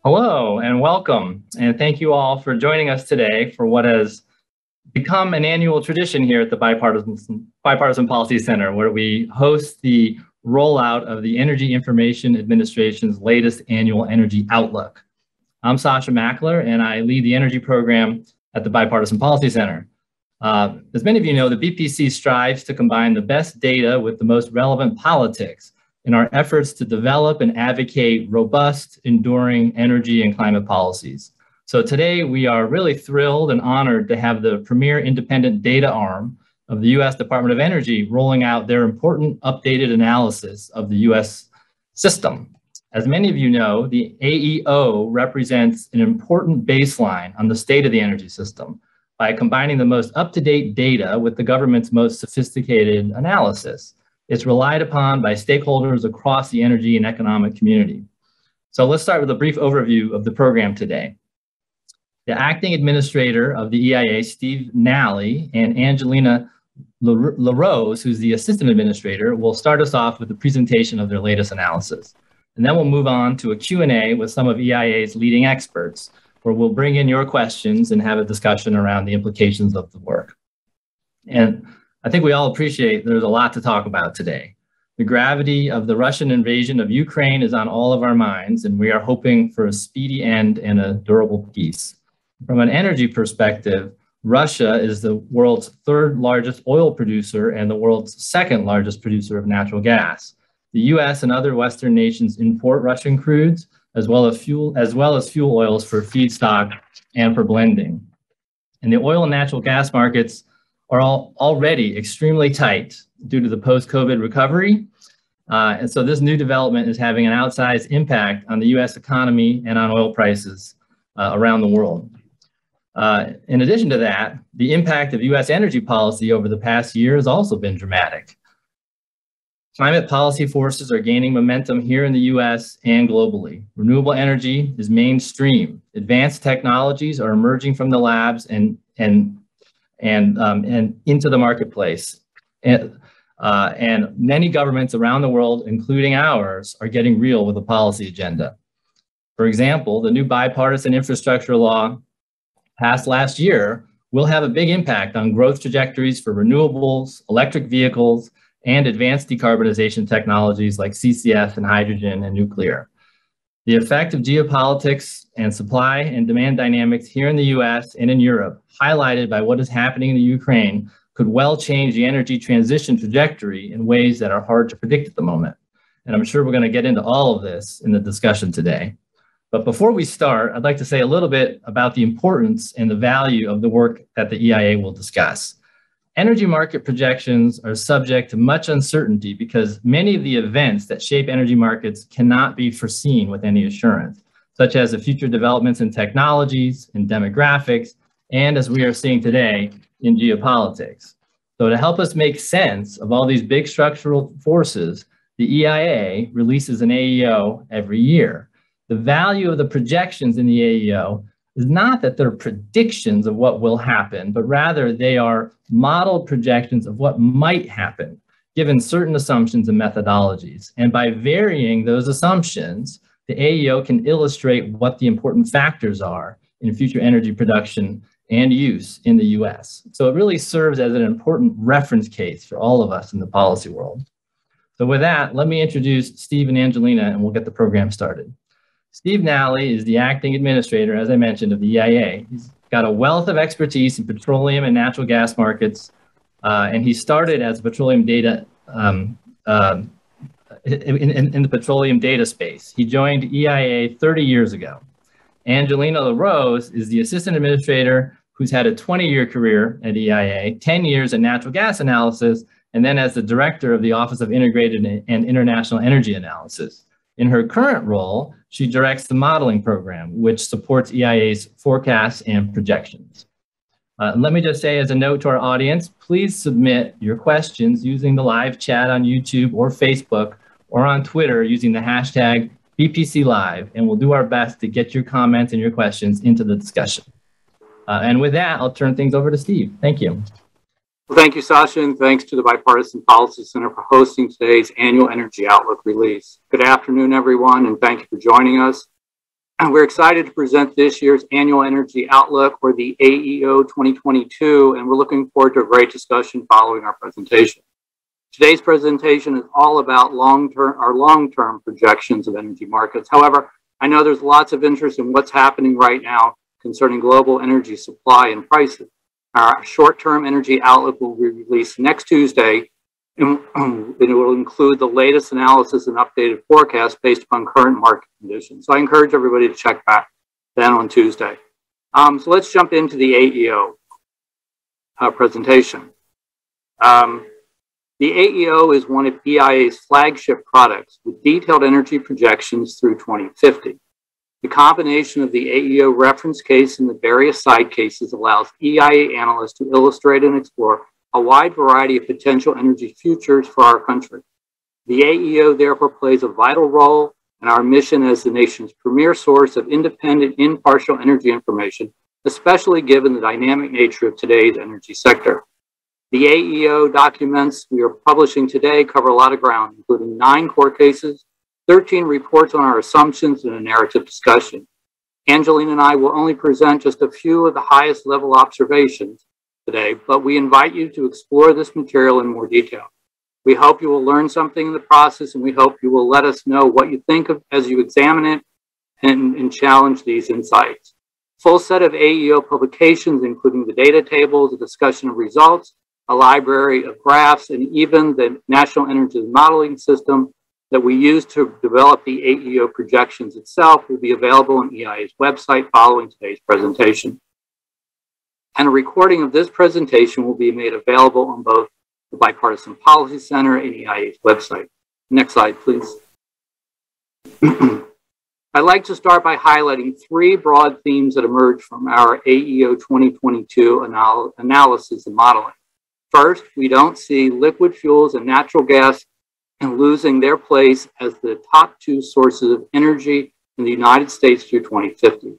Hello and welcome, and thank you all for joining us today for what has become an annual tradition here at the Bipartisan Policy Center, where we host the rollout of the Energy Information Administration's latest annual Energy Outlook. I'm Sasha Mackler, and I lead the energy program at the Bipartisan Policy Center. As many of you know, the BPC strives to combine the best data with the most relevant politics in our efforts to develop and advocate robust, enduring energy and climate policies. So today we are really thrilled and honored to have the premier independent data arm of the U.S. Department of Energy rolling out their important updated analysis of the U.S. system. As many of you know, the AEO represents an important baseline on the state of the energy system by combining the most up-to-date data with the government's most sophisticated analysis. It's relied upon by stakeholders across the energy and economic community. So let's start with a brief overview of the program today. The acting administrator of the EIA, Steve Nally, and Angelina LaRose, who's the assistant administrator, will start us off with a presentation of their latest analysis. And then we'll move on to a Q&A with some of EIA's leading experts, where we'll bring in your questions and have a discussion around the implications of the work. And I think we all appreciate there's a lot to talk about today. The gravity of the Russian invasion of Ukraine is on all of our minds, and we are hoping for a speedy end and a durable peace. From an energy perspective, Russia is the world's third largest oil producer and the world's second largest producer of natural gas. The US and other Western nations import Russian crudes, as well as fuel oils for feedstock and for blending. And the oil and natural gas markets are already extremely tight due to the post-COVID recovery. And so this new development is having an outsized impact on the US economy and on oil prices around the world. In addition to that, the impact of US energy policy over the past year has also been dramatic. Climate policy forces are gaining momentum here in the US and globally. Renewable energy is mainstream. Advanced technologies are emerging from the labs and into the marketplace. And many governments around the world, including ours, are getting real with a policy agenda. For example, the new bipartisan infrastructure law passed last year will have a big impact on growth trajectories for renewables, electric vehicles, and advanced decarbonization technologies like CCS and hydrogen and nuclear. The effect of geopolitics and supply and demand dynamics here in the US and in Europe, highlighted by what is happening in the Ukraine, could well change the energy transition trajectory in ways that are hard to predict at the moment. And I'm sure we're going to get into all of this in the discussion today. But before we start, I'd like to say a little bit about the importance and the value of the work that the EIA will discuss. Energy market projections are subject to much uncertainty because many of the events that shape energy markets cannot be foreseen with any assurance, such as the future developments in technologies, in demographics, and as we are seeing today, in geopolitics. So to help us make sense of all these big structural forces, the EIA releases an AEO every year. The value of the projections in the AEO is not that they're predictions of what will happen, but rather they are modeled projections of what might happen, given certain assumptions and methodologies. And by varying those assumptions, the AEO can illustrate what the important factors are in future energy production and use in the US. So it really serves as an important reference case for all of us in the policy world. So with that, let me introduce Steve and Angelina, and we'll get the program started. Steve Nally is the acting administrator, as I mentioned, of the EIA. He's got a wealth of expertise in petroleum and natural gas markets, and he started as petroleum data in the petroleum data space. He joined EIA 30 years ago. Angelina LaRose is the assistant administrator who's had a 20-year career at EIA, 10 years in natural gas analysis, and then as the director of the Office of Integrated and International Energy Analysis. In her current role, she directs the modeling program, which supports EIA's forecasts and projections. Let me just say as a note to our audience, please submit your questions using the live chat on YouTube or Facebook or on Twitter using the hashtag BPCLive, and we'll do our best to get your comments and your questions into the discussion. And with that, I'll turn things over to Steve. Thank you. Well, thank you, Sasha, and thanks to the Bipartisan Policy Center for hosting today's annual Energy Outlook release. Good afternoon, everyone, and thank you for joining us. And we're excited to present this year's Annual Energy Outlook, or the AEO 2022, and we're looking forward to a great discussion following our presentation. Today's presentation is all about our long-term projections of energy markets. However, I know there's lots of interest in what's happening right now concerning global energy supply and prices. Our short-term energy outlook will be released next Tuesday, and it will include the latest analysis and updated forecast based upon current market conditions. So I encourage everybody to check back then on Tuesday. So let's jump into the AEO presentation. The AEO is one of EIA's flagship products with detailed energy projections through 2050. The combination of the AEO reference case and the various side cases allows EIA analysts to illustrate and explore a wide variety of potential energy futures for our country. The AEO therefore plays a vital role in our mission as the nation's premier source of independent, impartial energy information, especially given the dynamic nature of today's energy sector. The AEO documents we are publishing today cover a lot of ground, including 9 court cases, 13 reports on our assumptions, and a narrative discussion. Angeline and I will only present just a few of the highest level observations today, but we invite you to explore this material in more detail. We hope you will learn something in the process, and we hope you will let us know what you think of as you examine it and challenge these insights. Full set of AEO publications, including the data tables, a discussion of results, a library of graphs, and even the National Energy Modeling System that we use to develop the AEO projections itself will be available on EIA's website following today's presentation. And a recording of this presentation will be made available on both the Bipartisan Policy Center and EIA's website. Next slide, please. I'd like to start by highlighting 3 broad themes that emerge from our AEO 2022 analysis and modeling. First, we don't see liquid fuels and natural gas losing their place as the top 2 sources of energy in the United States through 2050.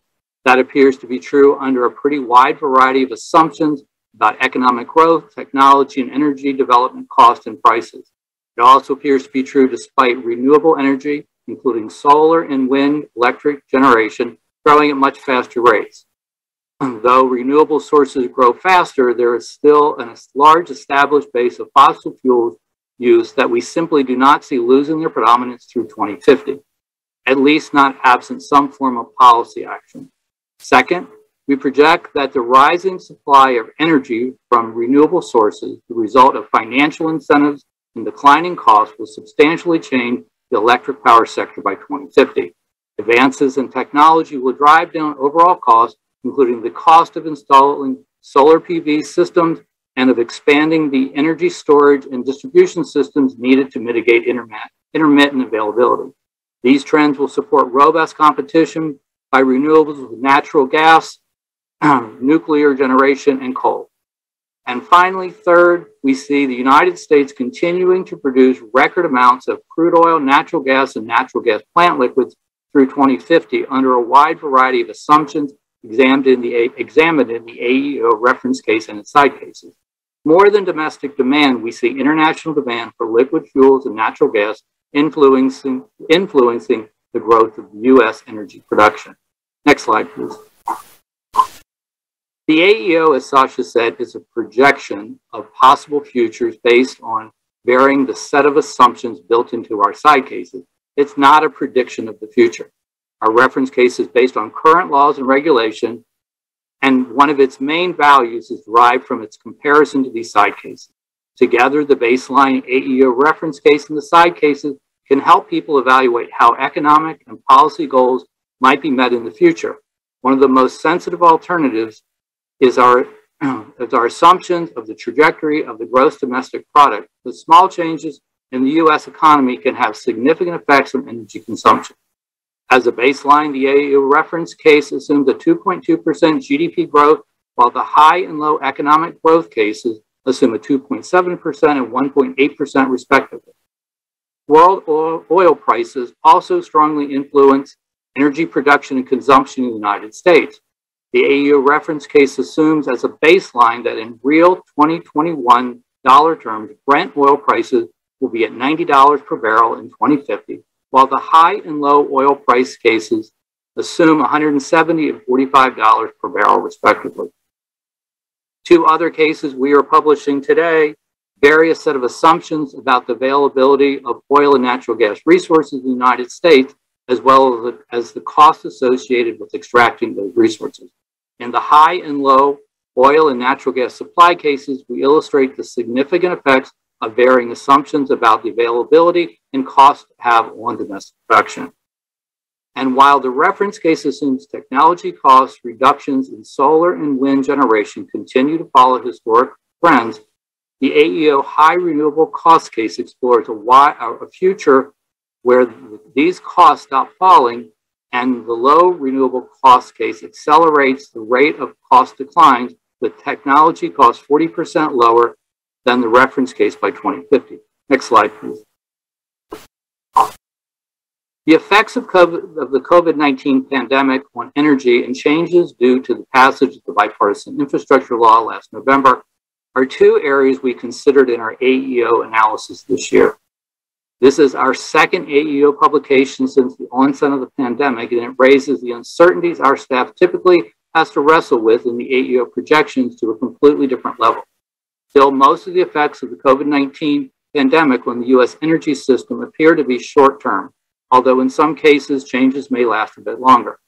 That appears to be true under a pretty wide variety of assumptions about economic growth, technology, and energy development costs and prices. It also appears to be true despite renewable energy, including solar and wind electric generation, growing at much faster rates. Though renewable sources grow faster, there is still a large established base of fossil fuels use that we simply do not see losing their predominance through 2050, at least not absent some form of policy action. Second, we project that the rising supply of energy from renewable sources, the result of financial incentives and declining costs, will substantially change the electric power sector by 2050. Advances in technology will drive down overall costs, including the cost of installing solar PV systems and of expanding the energy storage and distribution systems needed to mitigate intermittent availability. These trends will support robust competition by renewables with natural gas, nuclear generation, and coal. And finally, third, we see the United States continuing to produce record amounts of crude oil, natural gas, and natural gas plant liquids through 2050 under a wide variety of assumptions examined in the AEO reference case and its side cases. More than domestic demand, we see international demand for liquid fuels and natural gas influencing the growth of U.S. energy production. Next slide, please. The AEO, as Sasha said, is a projection of possible futures based on varying the set of assumptions built into our side cases. It's not a prediction of the future. Our reference case is based on current laws and regulation, and one of its main values is derived from its comparison to these side cases. Together, the baseline AEO reference case and the side cases can help people evaluate how economic and policy goals might be met in the future. One of the most sensitive alternatives is our assumptions of the trajectory of the gross domestic product. The small changes in the U.S. economy can have significant effects on energy consumption. As a baseline, the AEO reference case assumes a 2.2% GDP growth, while the high and low economic growth cases assume a 2.7% and 1.8% respectively. World oil prices also strongly influence energy production and consumption in the United States. The AEO reference case assumes as a baseline that in real 2021 dollar terms, Brent oil prices will be at $90 per barrel in 2050, while the high and low oil price cases assume $170 and $45 per barrel, respectively. Two other cases we are publishing today, various set of assumptions about the availability of oil and natural gas resources in the United States, as well as the cost associated with extracting those resources. In the high and low oil and natural gas supply cases, we illustrate the significant effects of varying assumptions about the availability and cost have on domestic production. And while the reference case assumes technology cost reductions in solar and wind generation continue to follow historic trends, the AEO high renewable cost case explores a future where these costs stop falling, and the low renewable cost case accelerates the rate of cost declines with technology costs 40% lower than the reference case by 2050. Next slide, please. The effects of the COVID-19 pandemic on energy and changes due to the passage of the Bipartisan Infrastructure Law last November are two areas we considered in our AEO analysis this year. This is our second AEO publication since the onset of the pandemic, and it raises the uncertainties our staff typically has to wrestle with in the AEO projections to a completely different level. Still, most of the effects of the COVID-19 pandemic on the U.S. energy system appear to be short-term, although in some cases, changes may last a bit longer.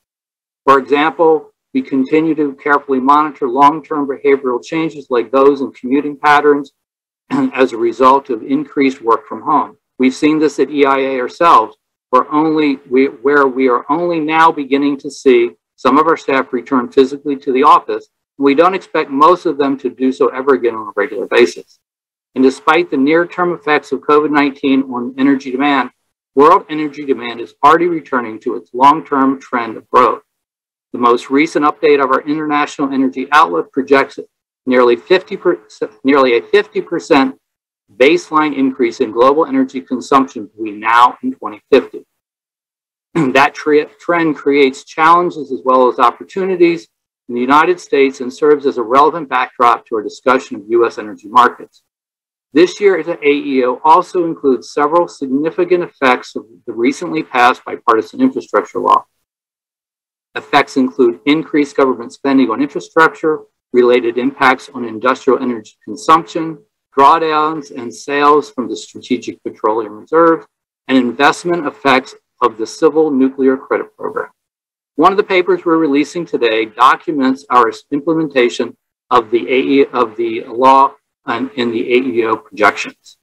For example, we continue to carefully monitor long-term behavioral changes like those in commuting patterns as a result of increased work from home. We've seen this at EIA ourselves, where we are only now beginning to see some of our staff return physically to the office. We don't expect most of them to do so ever again on a regular basis. And despite the near-term effects of COVID-19 on energy demand, world energy demand is already returning to its long-term trend of growth. The most recent update of our International Energy Outlook projects nearly a 50% baseline increase in global energy consumption between now and 2050. That trend creates challenges as well as opportunities in the United States and serves as a relevant backdrop to our discussion of U.S. energy markets. This year, the AEO also includes several significant effects of the recently passed Bipartisan Infrastructure Law. Effects include increased government spending on infrastructure, related impacts on industrial energy consumption, drawdowns and sales from the Strategic Petroleum Reserve, and investment effects of the Civil Nuclear Credit Program. One of the papers we're releasing today documents our implementation of the law in the AEO projections.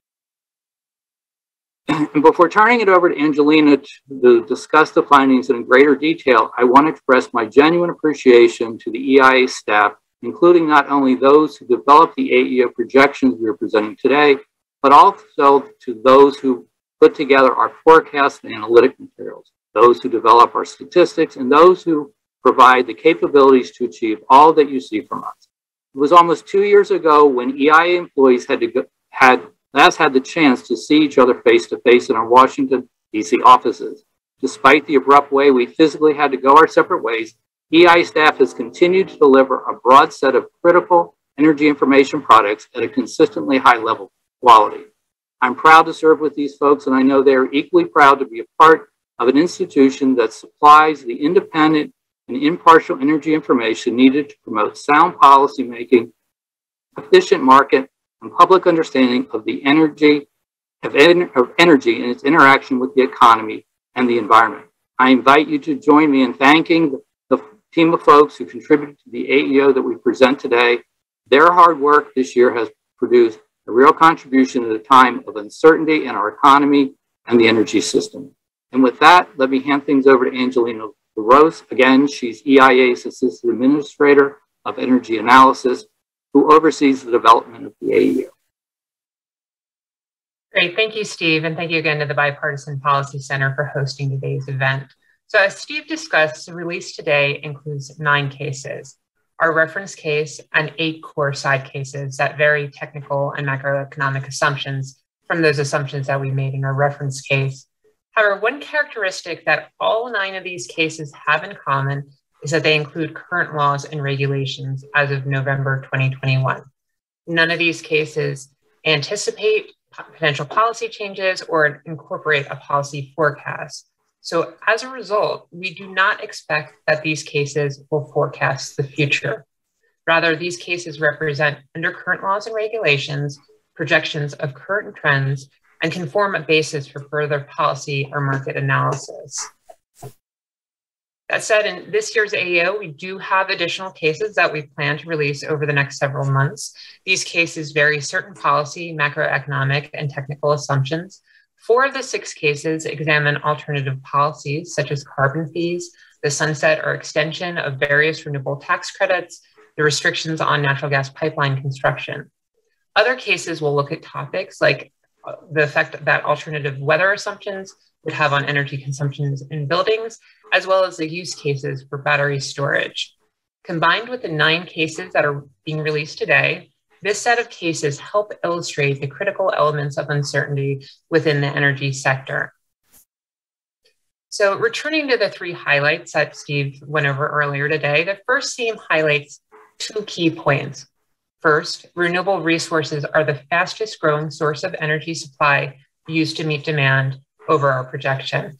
And before turning it over to Angelina to discuss the findings in greater detail, I want to express my genuine appreciation to the EIA staff, including not only those who developed the AEO projections we are presenting today, but also to those who put together our forecast and analytic materials, those who develop our statistics, and those who provide the capabilities to achieve all that you see from us. It was almost 2 years ago when EIA employees last had the chance to see each other face to face in our Washington, D.C. offices. Despite the abrupt way we physically had to go our separate ways, EIA staff has continued to deliver a broad set of critical energy information products at a consistently high level of quality. I'm proud to serve with these folks, and I know they are equally proud to be a part of an institution that supplies the independent and impartial energy information needed to promote sound policymaking, efficient market, and public understanding of the energy and its interaction with the economy and the environment. I invite you to join me in thanking the team of folks who contributed to the AEO that we present today. Their hard work this year has produced a real contribution at a time of uncertainty in our economy and the energy system. And with that, let me hand things over to Angelina LaRose. Again, she's EIA's Assistant Administrator of Energy Analysis, who oversees the development of the AEO. Great, thank you, Steve, and thank you again to the Bipartisan Policy Center for hosting today's event. So as Steve discussed, the release today includes 9 cases, our reference case, and 8 core side cases that vary technical and macroeconomic assumptions from those assumptions that we made in our reference case. However, one characteristic that all 9 of these cases have in common is that they include current laws and regulations as of November 2021. None of these cases anticipate potential policy changes or incorporate a policy forecast. So as a result, we do not expect that these cases will forecast the future. Rather, these cases represent, under current laws and regulations, projections of current trends and can form a basis for further policy or market analysis. That said, in this year's AEO, we do have additional cases that we plan to release over the next several months. These cases vary certain policy, macroeconomic, and technical assumptions. 4 of the 6 cases examine alternative policies, such as carbon fees, the sunset or extension of various renewable tax credits, the restrictions on natural gas pipeline construction. Other cases will look at topics like the effect that alternative weather assumptions would have on energy consumptions in buildings, as well as the use cases for battery storage. Combined with the 9 cases that are being released today, this set of cases help illustrate the critical elements of uncertainty within the energy sector. So returning to the 3 highlights that Steve went over earlier today, the first theme highlights 2 key points. First, renewable resources are the fastest growing source of energy supply used to meet demand over our projection.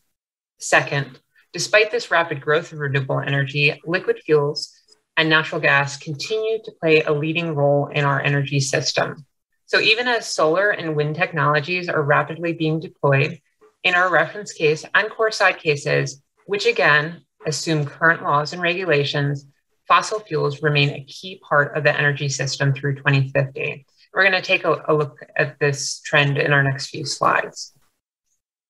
Second, despite this rapid growth of renewable energy, liquid fuels and natural gas continue to play a leading role in our energy system. So even as solar and wind technologies are rapidly being deployed, in our reference case and core side cases, which again assume current laws and regulations, fossil fuels remain a key part of the energy system through 2050. We're going to take a look at this trend in our next few slides.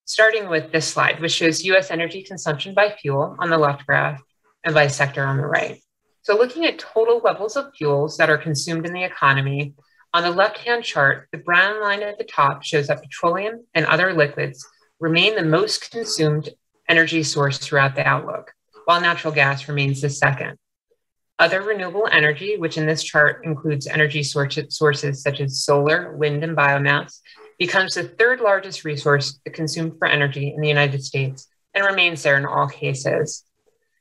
Starting with this slide, which shows US energy consumption by fuel on the left graph and by sector on the right. So looking at total levels of fuels that are consumed in the economy, on the left-hand chart, the brown line at the top shows that petroleum and other liquids remain the most consumed energy source throughout the outlook, while natural gas remains the second. Other renewable energy, which in this chart includes energy sources such as solar, wind, and biomass, becomes the 3rd largest resource consumed for energy in the United States and remains there in all cases.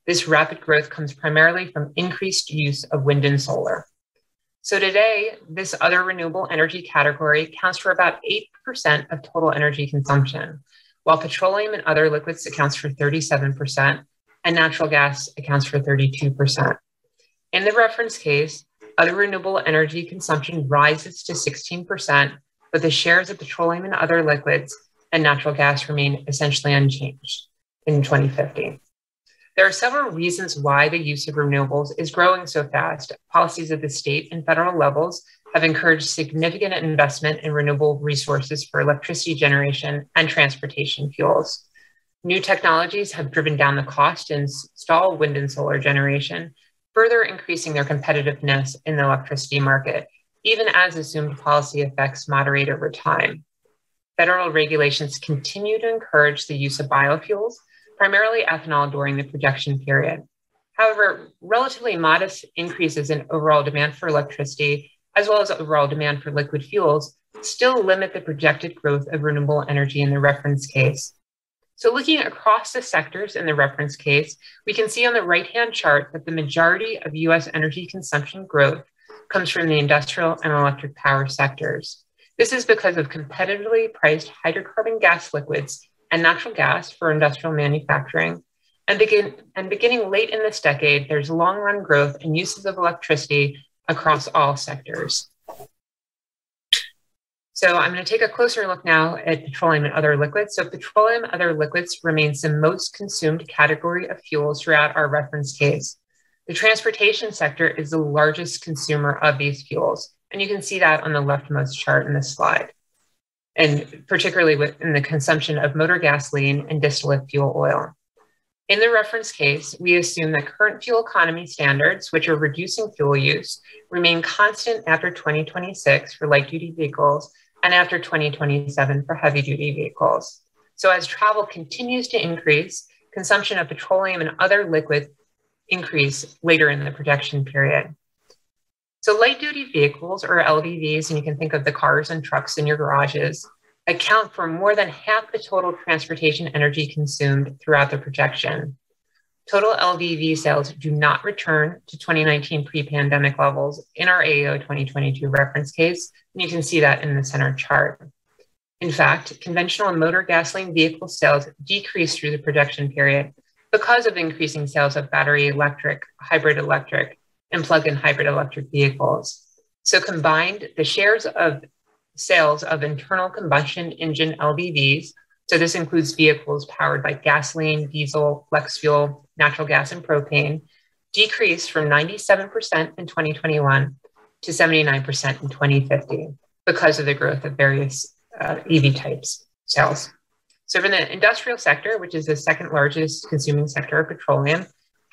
This rapid growth comes primarily from increased use of wind and solar. So today, this other renewable energy category accounts for about 8% of total energy consumption, while petroleum and other liquids accounts for 37% and natural gas accounts for 32%. In the reference case, other renewable energy consumption rises to 16%, but the shares of petroleum and other liquids and natural gas remain essentially unchanged in 2050. There are several reasons why the use of renewables is growing so fast. Policies at the state and federal levels have encouraged significant investment in renewable resources for electricity generation and transportation fuels. New technologies have driven down the cost to install wind and solar generation, further increasing their competitiveness in the electricity market, even as assumed policy effects moderate over time. Federal regulations continue to encourage the use of biofuels, primarily ethanol during the projection period. However, relatively modest increases in overall demand for electricity, as well as overall demand for liquid fuels, still limit the projected growth of renewable energy in the reference case. So looking across the sectors in the reference case, we can see on the right-hand chart that the majority of US energy consumption growth comes from the industrial and electric power sectors. This is because of competitively priced hydrocarbon gas liquids and natural gas for industrial manufacturing. And beginning late in this decade, there's long-run growth in uses of electricity across all sectors. So I'm going to take a closer look now at petroleum and other liquids. So petroleum and other liquids remains the most consumed category of fuels throughout our reference case. The transportation sector is the largest consumer of these fuels. And you can see that on the leftmost chart in this slide, and particularly in the consumption of motor gasoline and distillate fuel oil. In the reference case, we assume that current fuel economy standards, which are reducing fuel use, remain constant after 2026 for light-duty vehicles and after 2027 for heavy-duty vehicles. So as travel continues to increase, consumption of petroleum and other liquids increase later in the projection period. So light-duty vehicles, or LDVs, and you can think of the cars and trucks in your garages, account for more than half the total transportation energy consumed throughout the projection. Total LDV sales do not return to 2019 pre-pandemic levels in our AEO 2022 reference case, and you can see that in the center chart. In fact, conventional and motor gasoline vehicle sales decreased through the projection period because of increasing sales of battery electric, hybrid electric, and plug-in hybrid electric vehicles. So combined, the shares of sales of internal combustion engine LDVs, so this includes vehicles powered by gasoline, diesel, flex fuel, natural gas, and propane, decreased from 97% in 2021 to 79% in 2050 because of the growth of various EV types sales. So for the industrial sector, which is the second largest consuming sector of petroleum,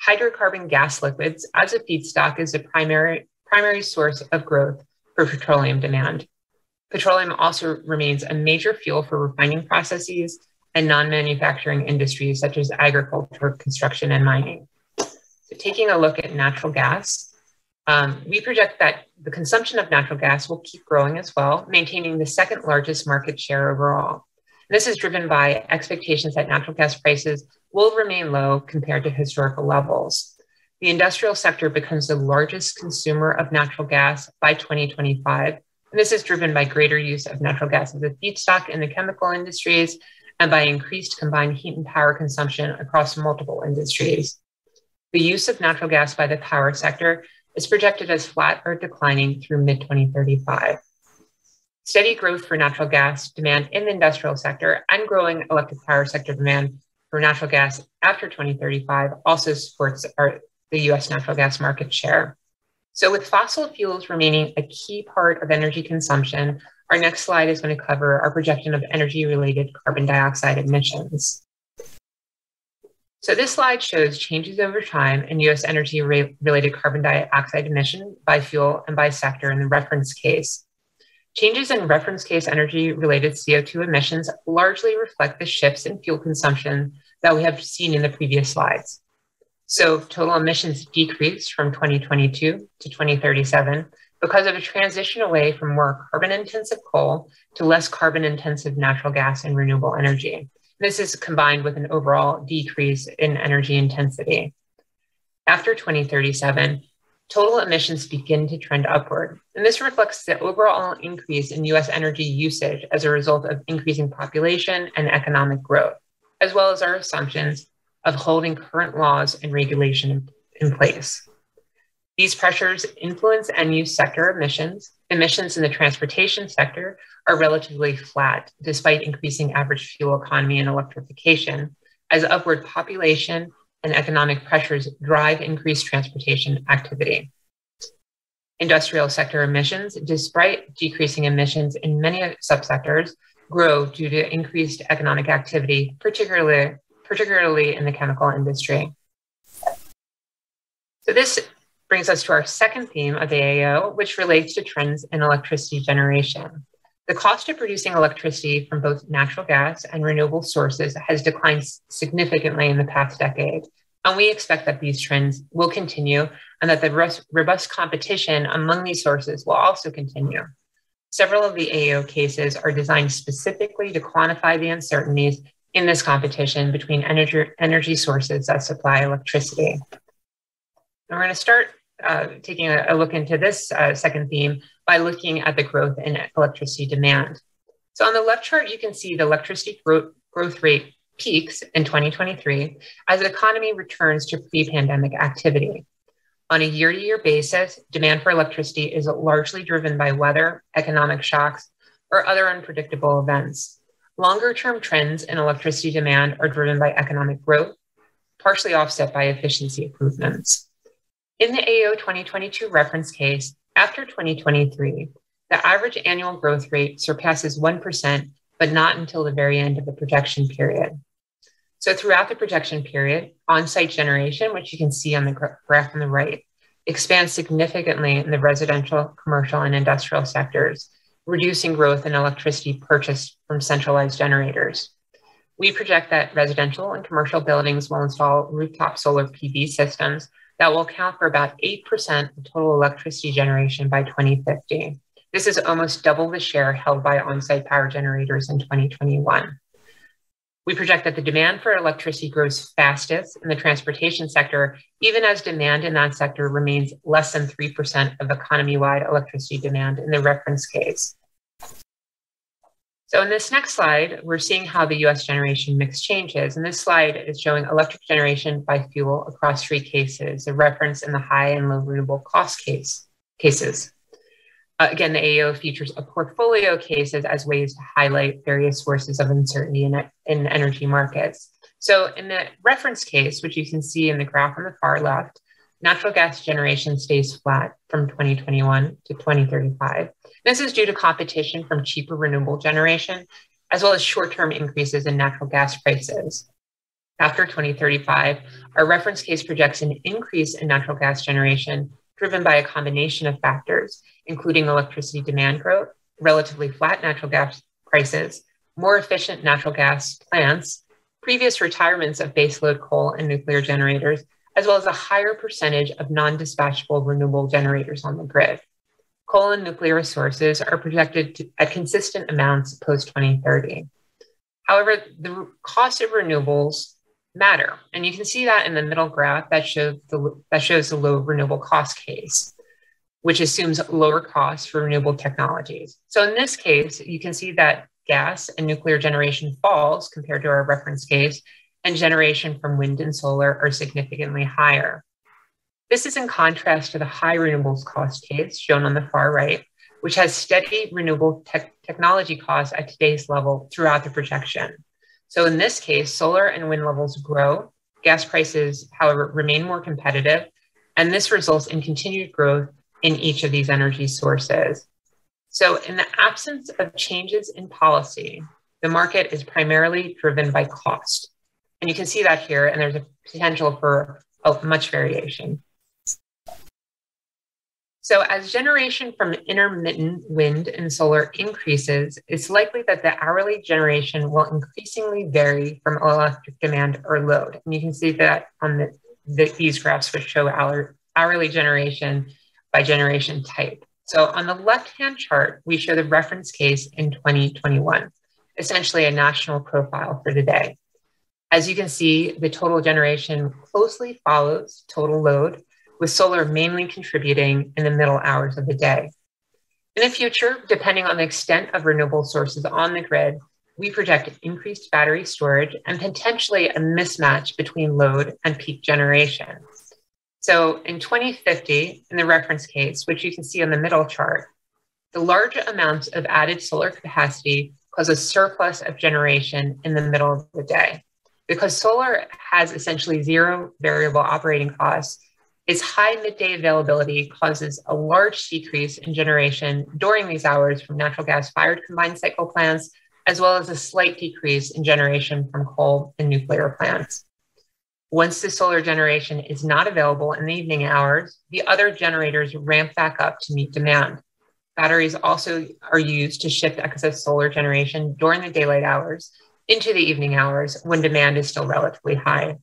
hydrocarbon gas liquids as a feedstock is the primary source of growth for petroleum demand. Petroleum also remains a major fuel for refining processes and non-manufacturing industries such as agriculture, construction, and mining. So taking a look at natural gas, we project that the consumption of natural gas will keep growing as well, maintaining the second largest market share overall. This is driven by expectations that natural gas prices will remain low compared to historical levels. The industrial sector becomes the largest consumer of natural gas by 2025. And this is driven by greater use of natural gas as a feedstock in the chemical industries and by increased combined heat and power consumption across multiple industries. The use of natural gas by the power sector is projected as flat or declining through mid-2035. Steady growth for natural gas demand in the industrial sector and growing electric power sector demand for natural gas after 2035 also supports the US natural gas market share. So with fossil fuels remaining a key part of energy consumption, our next slide is going to cover our projection of energy-related carbon dioxide emissions. So this slide shows changes over time in US energy-related carbon dioxide emission by fuel and by sector in the reference case. Changes in reference case energy-related CO2 emissions largely reflect the shifts in fuel consumption that we have seen in the previous slides. So total emissions decreased from 2022 to 2037 because of a transition away from more carbon-intensive coal to less carbon-intensive natural gas and renewable energy. This is combined with an overall decrease in energy intensity. After 2037, total emissions begin to trend upward. And this reflects the overall increase in US energy usage as a result of increasing population and economic growth, as well as our assumptions of holding current laws and regulation in place. These pressures influence end-use sector emissions. Emissions in the transportation sector are relatively flat, despite increasing average fuel economy and electrification, as upward population and economic pressures drive increased transportation activity. Industrial sector emissions, despite decreasing emissions in many subsectors, grow due to increased economic activity, particularly in the chemical industry. So this brings us to our second theme of AAO, which relates to trends in electricity generation. The cost of producing electricity from both natural gas and renewable sources has declined significantly in the past decade, and we expect that these trends will continue and that the robust competition among these sources will also continue. Several of the AAO cases are designed specifically to quantify the uncertainties in this competition between energy sources that supply electricity. And we're going to start taking a look into this second theme by looking at the growth in electricity demand. So on the left chart, you can see the electricity growth rate peaks in 2023 as the economy returns to pre-pandemic activity. On a year-to-year basis, demand for electricity is largely driven by weather, economic shocks, or other unpredictable events. Longer-term trends in electricity demand are driven by economic growth, partially offset by efficiency improvements. In the AO 2022 reference case, after 2023, the average annual growth rate surpasses 1%, but not until the very end of the projection period. So throughout the projection period, on-site generation, which you can see on the graph on the right, expands significantly in the residential, commercial, and industrial sectors, reducing growth in electricity purchased from centralized generators. We project that residential and commercial buildings will install rooftop solar PV systems that will account for about 8% of total electricity generation by 2050. This is almost double the share held by on-site power generators in 2021. We project that the demand for electricity grows fastest in the transportation sector, even as demand in that sector remains less than 3% of economy-wide electricity demand in the reference case. So in this next slide, we're seeing how the US generation mix changes. And this slide is showing electric generation by fuel across three cases, a reference in the high and low renewable cost cases. Again, the AEO features a portfolio of cases as ways to highlight various sources of uncertainty in energy markets. So in the reference case, which you can see in the graph on the far left, natural gas generation stays flat from 2021 to 2035. This is due to competition from cheaper renewable generation, as well as short-term increases in natural gas prices. After 2035, our reference case projects an increase in natural gas generation driven by a combination of factors, including electricity demand growth, relatively flat natural gas prices, more efficient natural gas plants, previous retirements of baseload coal and nuclear generators, as well as a higher percentage of non-dispatchable renewable generators on the grid. Coal and nuclear sources are projected at consistent amounts post-2030. However, the cost of renewables matter, and you can see that in the middle graph that shows the low renewable cost case, which assumes lower costs for renewable technologies. So in this case, you can see that gas and nuclear generation falls compared to our reference case, and generation from wind and solar are significantly higher. This is in contrast to the high renewables cost case shown on the far right, which has steady renewable technology costs at today's level throughout the projection. So in this case, solar and wind levels grow, gas prices, however, remain more competitive, and this results in continued growth in each of these energy sources. So in the absence of changes in policy, the market is primarily driven by cost. And you can see that here, and there's a potential for much variation. So as generation from intermittent wind and solar increases, it's likely that the hourly generation will increasingly vary from electric demand or load. And you can see that on these graphs, which show hourly generation by generation type. So on the left-hand chart, we show the reference case in 2021, essentially a national profile for the day. As you can see, the total generation closely follows total load, with solar mainly contributing in the middle hours of the day. In the future, depending on the extent of renewable sources on the grid, we project increased battery storage and potentially a mismatch between load and peak generation. So in 2050, in the reference case, which you can see on the middle chart, the large amounts of added solar capacity cause a surplus of generation in the middle of the day. Because solar has essentially zero variable operating costs, its high midday availability causes a large decrease in generation during these hours from natural gas-fired combined cycle plants, as well as a slight decrease in generation from coal and nuclear plants. Once the solar generation is not available in the evening hours, the other generators ramp back up to meet demand. Batteries also are used to shift excess solar generation during the daylight hours into the evening hours when demand is still relatively high.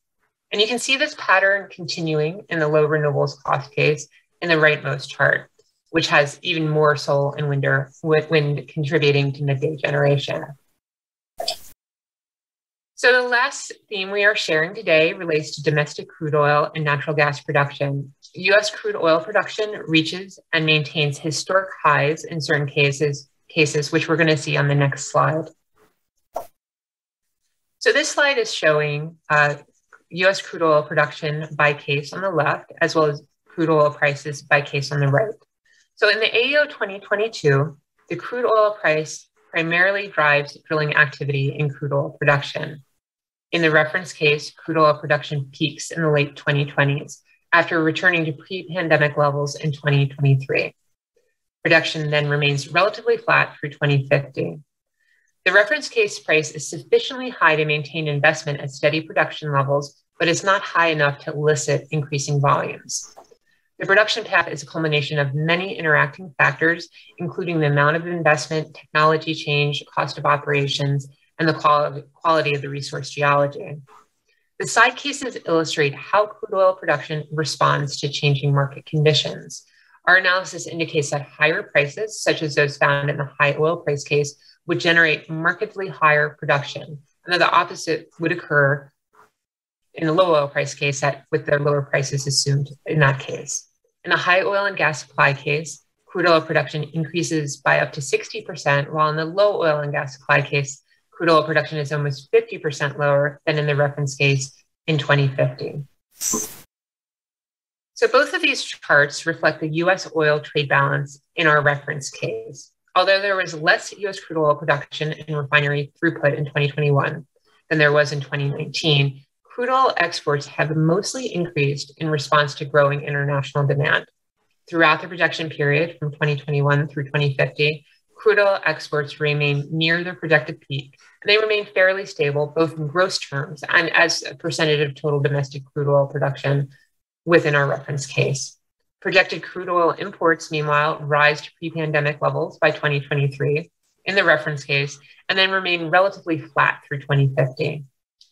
And you can see this pattern continuing in the low renewables cost case in the rightmost chart, which has even more solar and wind contributing to midday generation. So the last theme we are sharing today relates to domestic crude oil and natural gas production. US crude oil production reaches and maintains historic highs in certain cases which we're going to see on the next slide. So this slide is showing US crude oil production by case on the left, as well as crude oil prices by case on the right. So in the AEO 2022, the crude oil price primarily drives drilling activity in crude oil production. In the reference case, crude oil production peaks in the late 2020s after returning to pre-pandemic levels in 2023. Production then remains relatively flat through 2050. The reference case price is sufficiently high to maintain investment at steady production levels, but is not high enough to elicit increasing volumes. The production path is a culmination of many interacting factors, including the amount of investment, technology change, cost of operations, and the quality of the resource geology. The side cases illustrate how crude oil production responds to changing market conditions. Our analysis indicates that higher prices, such as those found in the high oil price case, would generate markedly higher production, and that the opposite would occur in the low oil price case with the lower prices assumed in that case. In the high oil and gas supply case, crude oil production increases by up to 60%, while in the low oil and gas supply case, crude oil production is almost 50% lower than in the reference case in 2050. So both of these charts reflect the US oil trade balance in our reference case. Although there was less US crude oil production and refinery throughput in 2021 than there was in 2019, crude oil exports have mostly increased in response to growing international demand. Throughout the projection period from 2021 through 2050, crude oil exports remain near their projected peak, and they remain fairly stable, both in gross terms and as a percentage of total domestic crude oil production within our reference case. Projected crude oil imports, meanwhile, rise to pre-pandemic levels by 2023 in the reference case, and then remain relatively flat through 2050.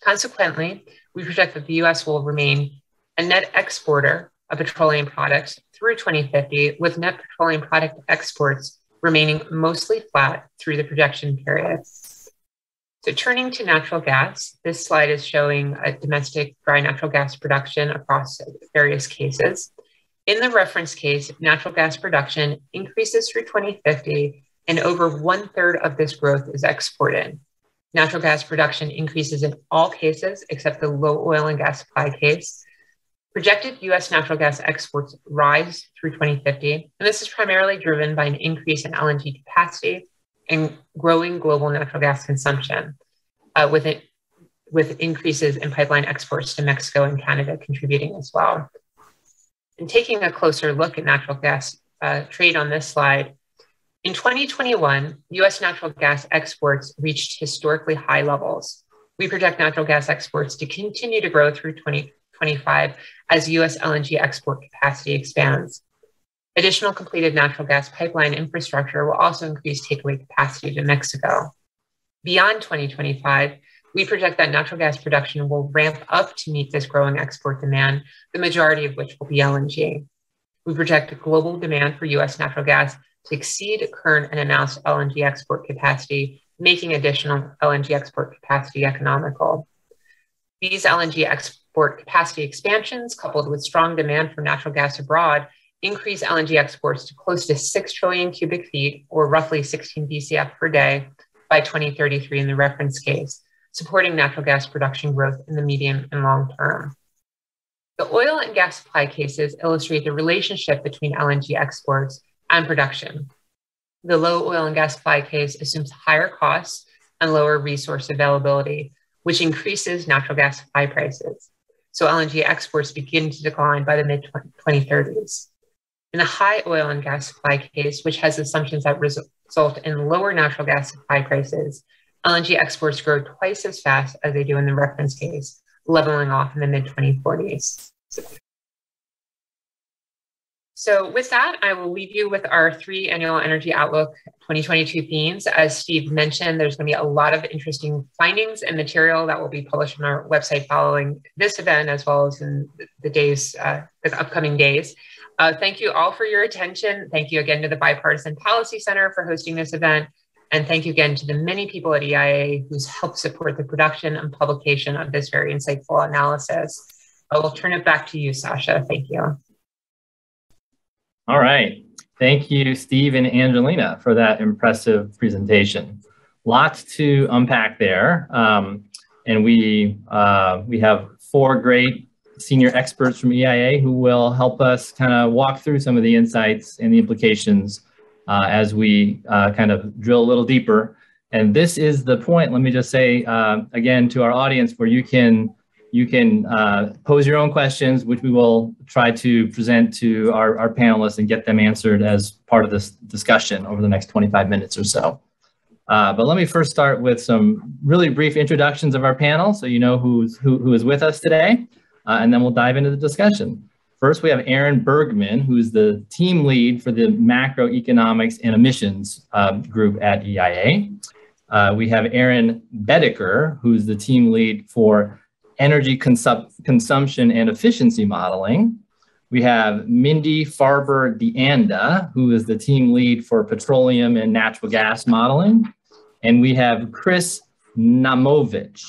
Consequently, we project that the US will remain a net exporter of petroleum products through 2050, with net petroleum product exports remaining mostly flat through the projection period. So turning to natural gas, this slide is showing a domestic dry natural gas production across various cases. In the reference case, natural gas production increases through 2050, and over 1/3 of this growth is exported. Natural gas production increases in all cases except the low oil and gas supply case. Projected US natural gas exports rise through 2050, and this is primarily driven by an increase in LNG capacity and growing global natural gas consumption, with increases in pipeline exports to Mexico and Canada contributing as well. And taking a closer look at natural gas trade on this slide, in 2021, US natural gas exports reached historically high levels. We project natural gas exports to continue to grow through 2025 as US LNG export capacity expands. Additional completed natural gas pipeline infrastructure will also increase takeaway capacity to Mexico. Beyond 2025, we project that natural gas production will ramp up to meet this growing export demand, the majority of which will be LNG. We project global demand for US natural gas to exceed current and announced LNG export capacity, making additional LNG export capacity economical. These LNG export capacity expansions, coupled with strong demand for natural gas abroad, increase LNG exports to close to 6 trillion cubic feet, or roughly 16 BCF per day, by 2033 in the reference case, supporting natural gas production growth in the medium and long term. The oil and gas supply cases illustrate the relationship between LNG exports and production. The low oil and gas supply case assumes higher costs and lower resource availability, which increases natural gas supply prices. So LNG exports begin to decline by the mid-2030s. In the high oil and gas supply case, which has assumptions that result in lower natural gas supply prices, LNG exports grow twice as fast as they do in the reference case, leveling off in the mid-2040s. So with that, I will leave you with our 3 Annual Energy Outlook 2022 themes. As Steve mentioned, there's going to be a lot of interesting findings and material that will be published on our website following this event, as well as in the upcoming days. Thank you all for your attention. Thank you again to the Bipartisan Policy Center for hosting this event. And thank you again to the many people at EIA who's helped support the production and publication of this very insightful analysis. I will turn it back to you, Sasha. Thank you. All right. Thank you, Steve and Angelina, for that impressive presentation. Lots to unpack there. And we have 4 great senior experts from EIA who will help us kind of walk through some of the insights and the implications as we kind of drill a little deeper. And this is the point, let me just say again to our audience, where you can pose your own questions, which we will try to present to our panelists and get them answered as part of this discussion over the next 25 minutes or so. But let me first start with some really brief introductions of our panel so you know who is with us today, and then we'll dive into the discussion. First, we have Aaron Bergman, who's the team lead for the macroeconomics and emissions group at EIA. We have Aaron Bedecker, who's the team lead for energy consumption and efficiency modeling. We have Mindy Farber-Deanda, who is the team lead for petroleum and natural gas modeling. And we have Chris Namovich,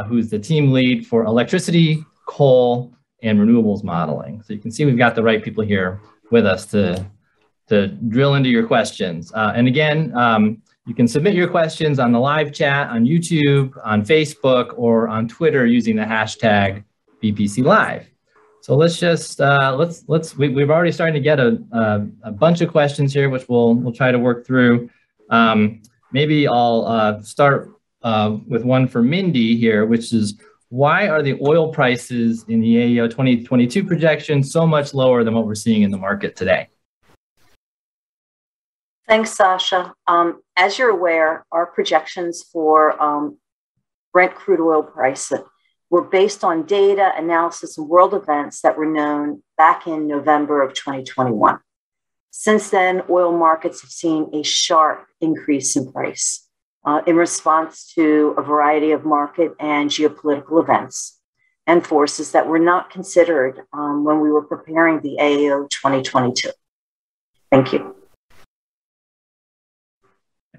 who's the team lead for electricity, coal, and renewables modeling. So you can see we've got the right people here with us to to drill into your questions. And again, you can submit your questions on the live chat on YouTube, on Facebook, or on Twitter using the hashtag BPC Live. So let's just we've already started to get a bunch of questions here, which we'll try to work through. Maybe I'll start with one for Mindy here, which is, why are the oil prices in the AEO 2022 projection so much lower than what we're seeing in the market today? Thanks, Sasha. As you're aware, our projections for Brent crude oil price were based on data, analysis, and world events that were known back in November of 2021. Since then, oil markets have seen a sharp increase in price in response to a variety of market and geopolitical events and forces that were not considered when we were preparing the AEO 2022. Thank you.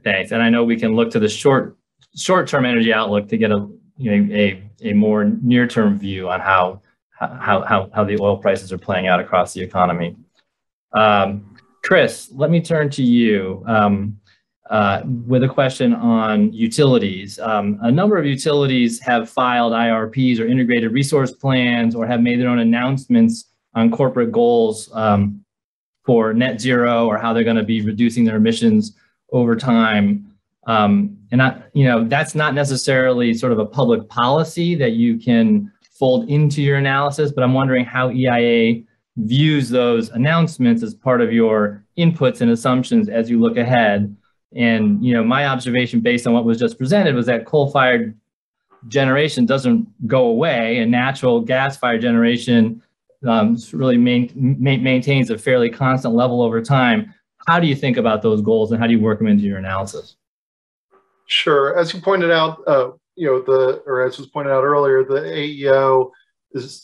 Thanks. And I know we can look to the short-term energy outlook to get a more near-term view on how the oil prices are playing out across the economy. Chris, let me turn to you with a question on utilities. A number of utilities have filed IRPs or integrated resource plans, or have made their own announcements on corporate goals for net zero, or how they're going to be reducing their emissions over time. That's not necessarily sort of a public policy that you can fold into your analysis, but I'm wondering how EIA views those announcements as part of your inputs and assumptions as you look ahead. And, my observation based on what was just presented was that coal-fired generation doesn't go away, and natural gas-fired generation really maintains a fairly constant level over time. How do you think about those goals, and how do you work them into your analysis? Sure. As you pointed out, as was pointed out earlier, the AEO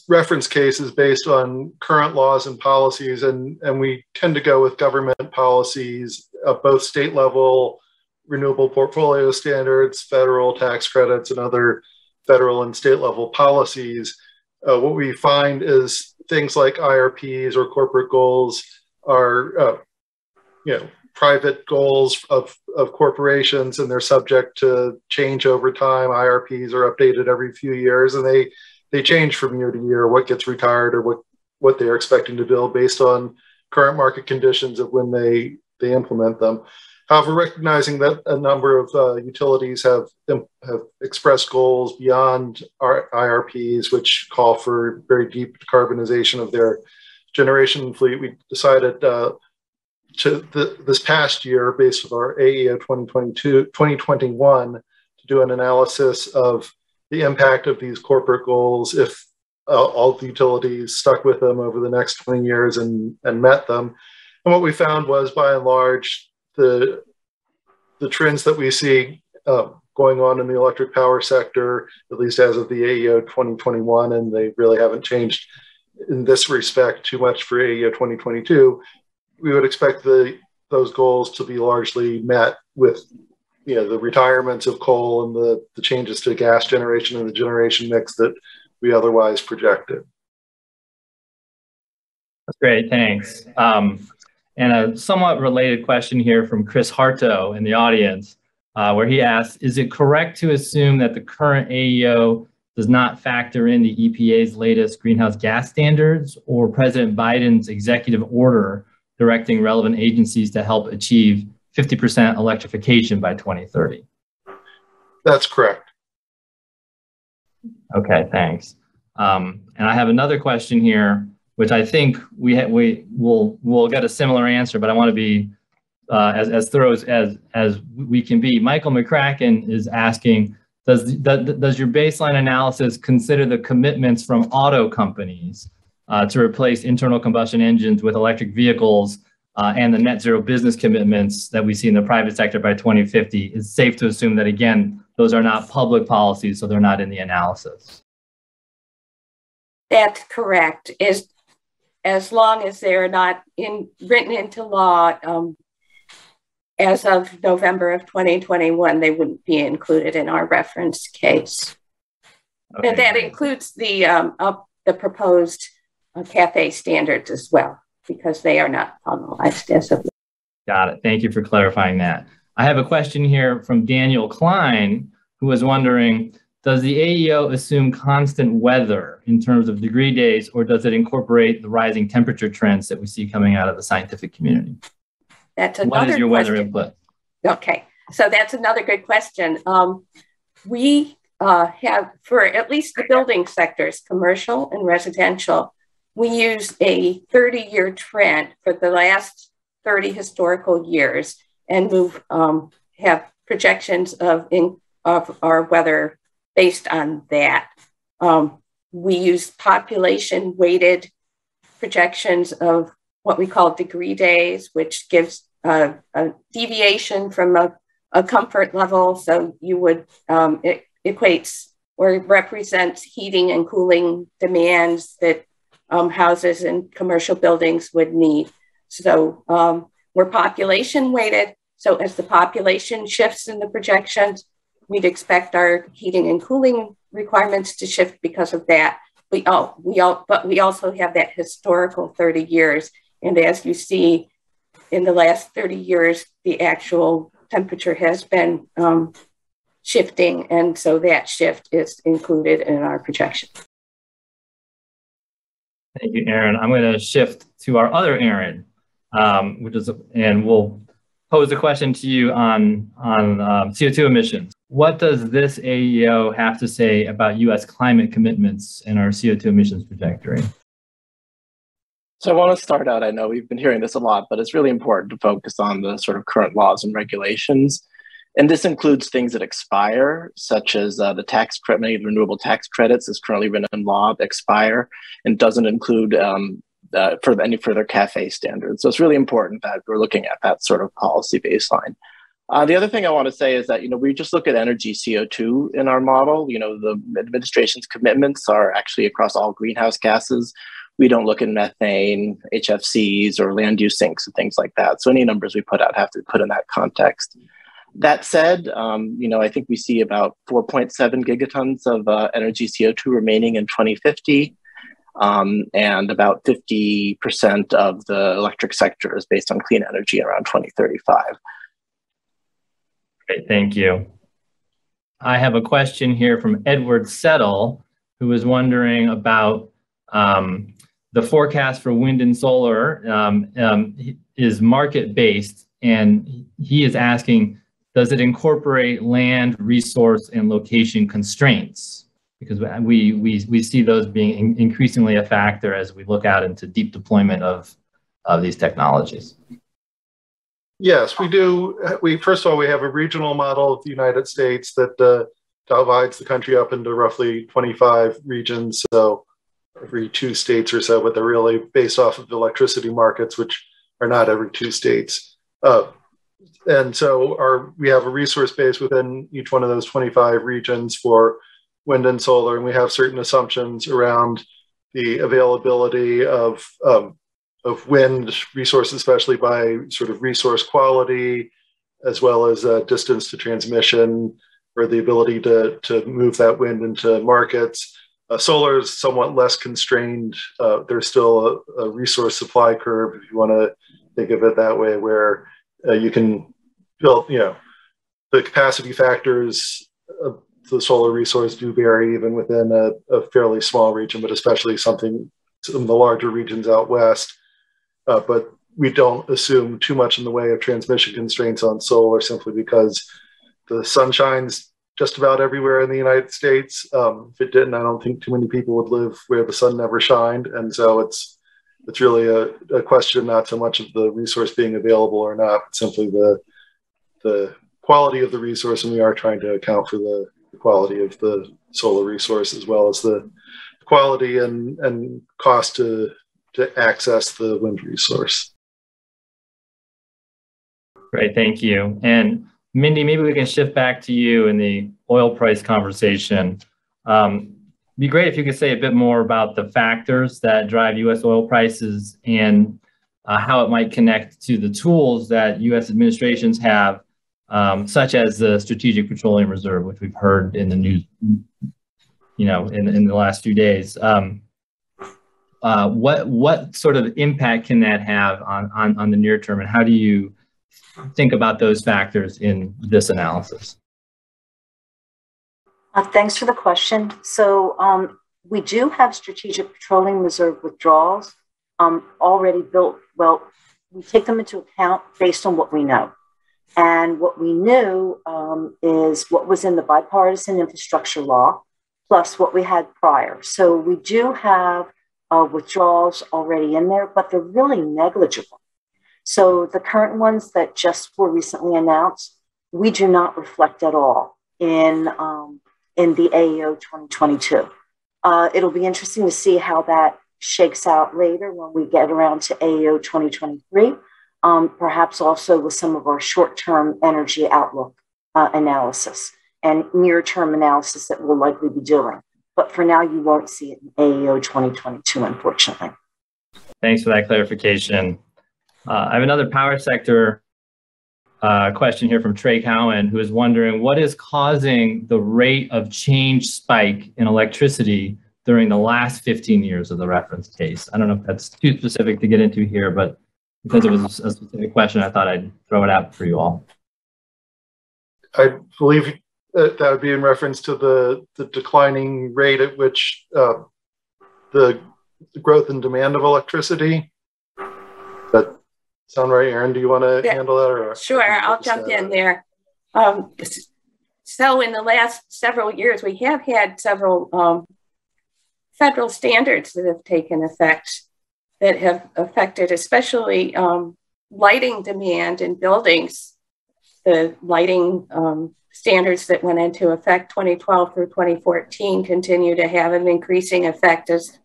reference case is based on current laws and policies, and we tend to go with government policies of both state level renewable portfolio standards, federal tax credits, and other federal and state level policies. What we find is things like IRPs or corporate goals are private goals of corporations, and they're subject to change over time. IRPs are updated every few years, and they change from year to year, what gets retired or what they're expecting to build based on current market conditions of when they implement them. However, recognizing that a number of utilities have expressed goals beyond our IRPs, which call for very deep decarbonization of their generation fleet, we decided this past year, based on our AEO 2021, to do an analysis of the impact of these corporate goals if all the utilities stuck with them over the next 20 years and met them. And what we found was, by and large, the trends that we see going on in the electric power sector, at least as of the AEO 2021, and they really haven't changed in this respect too much for AEO 2022, we would expect those goals to be largely met with the retirements of coal and the changes to gas generation and the generation mix that we otherwise projected. That's great, thanks. And a somewhat related question here from Chris Harto in the audience, where he asks, is it correct to assume that the current AEO does not factor in the EPA's latest greenhouse gas standards or President Biden's executive order directing relevant agencies to help achieve 50% electrification by 2030? That's correct. Okay, thanks. And I have another question here, which I think we'll get a similar answer, but I want to be as thorough as we can be. Michael McCracken is asking, does your baseline analysis consider the commitments from auto companies to replace internal combustion engines with electric vehicles and the net zero business commitments that we see in the private sector by 2050? It's safe to assume that, again, those are not public policies, so they're not in the analysis. That's correct. As long as they're not written into law as of November of 2021, they wouldn't be included in our reference case. Okay. And that includes the proposed CAFE standards as well, because they are not formalized as of Got it. Thank you for clarifying that. I have a question here from Daniel Klein, who was wondering, does the AEO assume constant weather in terms of degree days, or does it incorporate the rising temperature trends that we see coming out of the scientific community? That's another What is your question. weather input? Okay, so that's another good question. We have, for at least the building sectors, commercial and residential, we use a 30-year trend for the last 30 historical years, and move have projections of our weather based on that. We use population weighted projections of what we call degree days, which gives a deviation from a comfort level. So you would, it equates or represents heating and cooling demands that houses and commercial buildings would need. So we're population weighted. So as the population shifts in the projections, we'd expect our heating and cooling requirements to shift because of that. But we also have that historical 30 years. And as you see, in the last 30 years, the actual temperature has been shifting. And so that shift is included in our projection. Thank you, Aaron. I'm going to shift to our other Aaron, and we'll pose a question to you on CO2 emissions. What does this AEO have to say about U.S. climate commitments and our CO2 emissions trajectory? So I want to start out, I know we've been hearing this a lot, but it's really important to focus on the sort of current laws and regulations. And this includes things that expire, such as the tax credit, many of the renewable tax credits is currently written in law that expire, and doesn't include any further CAFE standards. So it's really important that we're looking at that sort of policy baseline. The other thing I want to say is that, we just look at energy CO2 in our model. The administration's commitments are actually across all greenhouse gases. We don't look at methane, HFCs, or land use sinks and things like that. So any numbers we put out have to put in that context. That said, I think we see about 4.7 gigatons of energy CO2 remaining in 2050. And about 50% of the electric sector is based on clean energy around 2035. Great, thank you. I have a question here from Edward Settle, who is wondering about the forecast for wind and solar is market-based, and he is asking, does it incorporate land, resource, and location constraints? Because we see those being increasingly a factor as we look out into deep deployment of these technologies. Yes, we do. First of all, we have a regional model of the United States that divides the country up into roughly 25 regions. So every 2 states or so, but they're really based off of the electricity markets, which are not every 2 states. And so we have a resource base within each one of those 25 regions for wind and solar, and we have certain assumptions around the availability of wind resources, especially by sort of resource quality, as well as distance to transmission, or the ability to move that wind into markets. Solar is somewhat less constrained. There's still a resource supply curve, if you want to think of it that way, where you can build, the capacity factors of the solar resource do vary even within a fairly small region, but especially some of the larger regions out west. But we don't assume too much in the way of transmission constraints on solar, simply because the sun shines just about everywhere in the United States. If it didn't, I don't think too many people would live where the sun never shined. And so it's really a question not so much of the resource being available or not, but simply the quality of the resource. And we are trying to account for the quality of the solar resource, as well as the quality and cost to access the wind resource. Great, thank you. And Mindy, maybe we can shift back to you in the oil price conversation. It'd be great if you could say a bit more about the factors that drive U.S. oil prices and how it might connect to the tools that U.S. administrations have, such as the Strategic Petroleum Reserve, which we've heard in the news, in the last few days. What sort of impact can that have on the near term, and how do you think about those factors in this analysis? Thanks for the question. So we do have strategic petroleum reserve withdrawals already built. Well, we take them into account based on what we know. And what we knew is what was in the bipartisan infrastructure law, plus what we had prior. So we do have withdrawals already in there, but they're really negligible. So the current ones that just were recently announced, we do not reflect at all in the AEO 2022. It'll be interesting to see how that shakes out later when we get around to AEO 2023, perhaps also with some of our short-term energy outlook analysis and near-term analysis that we'll likely be doing. But for now, you won't see it in AEO 2022, unfortunately. Thanks for that clarification. I have another power sector question here from Trey Cowan, who is wondering what is causing the rate of change spike in electricity during the last 15 years of the reference case. I don't know if that's too specific to get into here, but because it was a specific question, I thought I'd throw it out for you all. I believe that would be in reference to the declining rate at which the growth in demand of electricity. That sound right, Aaron? Do you want to handle that? Or sure, I'll jump in there. So in the last several years, we have had several federal standards that have taken effect that have affected especially lighting demand in buildings. The lighting standards that went into effect 2012 through 2014 continue to have an increasing effect as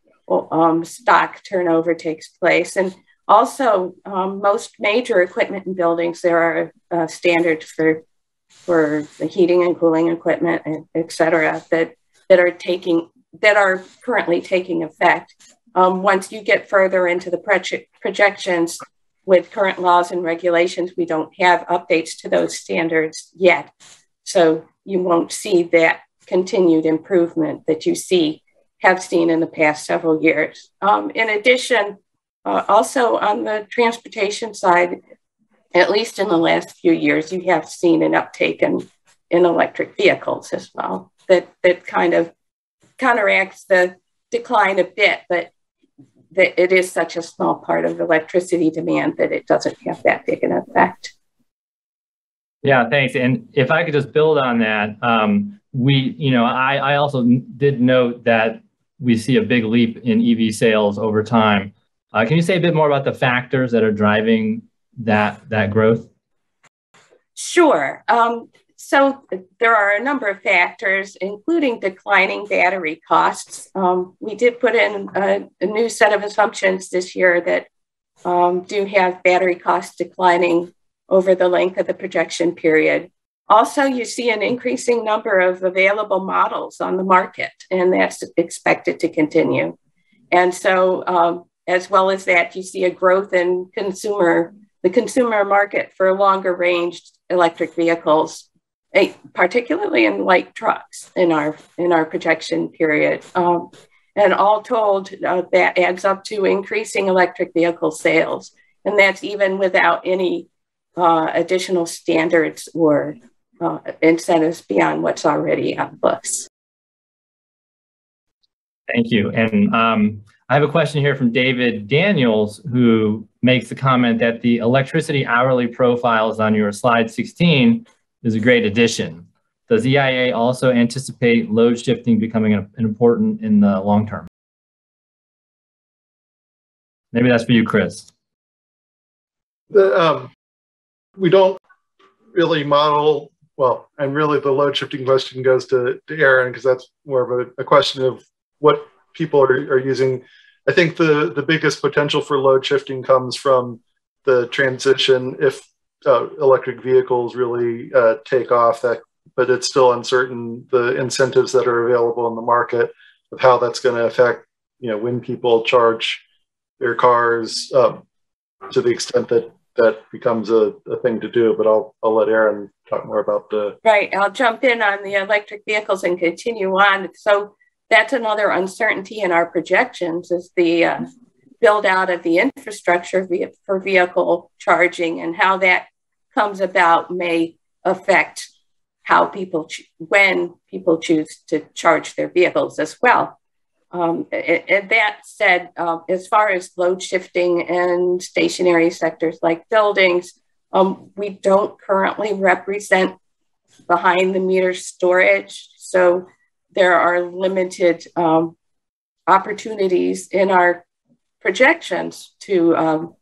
stock turnover takes place. And also, most major equipment in buildings, there are standards for the heating and cooling equipment, et cetera, that are currently taking effect. Once you get further into the projections with current laws and regulations, we don't have updates to those standards yet. So you won't see that continued improvement that you have seen in the past several years. In addition, also on the transportation side, at least in the last few years, you have seen an uptake in electric vehicles as well. That kind of counteracts the decline a bit, but it is such a small part of electricity demand that it doesn't have that big an effect. Yeah, thanks. And if I could just build on that, I also did note that we see a big leap in EV sales over time. Can you say a bit more about the factors that are driving that growth? Sure. So there are a number of factors, including declining battery costs. We did put in a new set of assumptions this year that do have battery costs declining over the length of the projection period. Also, you see an increasing number of available models on the market, and that's expected to continue. And so, as well as that, you see a growth in the consumer market for longer range electric vehicles, particularly in light trucks in our projection period. And all told, that adds up to increasing electric vehicle sales. And that's even without any additional standards or incentives beyond what's already on the books. Thank you. And I have a question here from David Daniels, who makes the comment that the electricity hourly profiles on your slide 16 is a great addition. Does EIA also anticipate load shifting becoming important in the long term? Maybe that's for you, Chris. We don't really model, well, and really the load shifting question goes to Aaron, because that's more of a question of what people are using. I think the biggest potential for load shifting comes from the transition if electric vehicles really take off, but it's still uncertain, the incentives that are available in the market of how that's going to affect, when people charge their cars to the extent that becomes a thing to do. But I'll let Aaron talk more about the... Right, I'll jump in on the electric vehicles and continue on. So that's another uncertainty in our projections is the build out of the infrastructure for vehicle charging and how that comes about may affect how when people choose to charge their vehicles as well. And that said, as far as load shifting and stationary sectors like buildings, we don't currently represent behind the meter storage. So there are limited opportunities in our projections to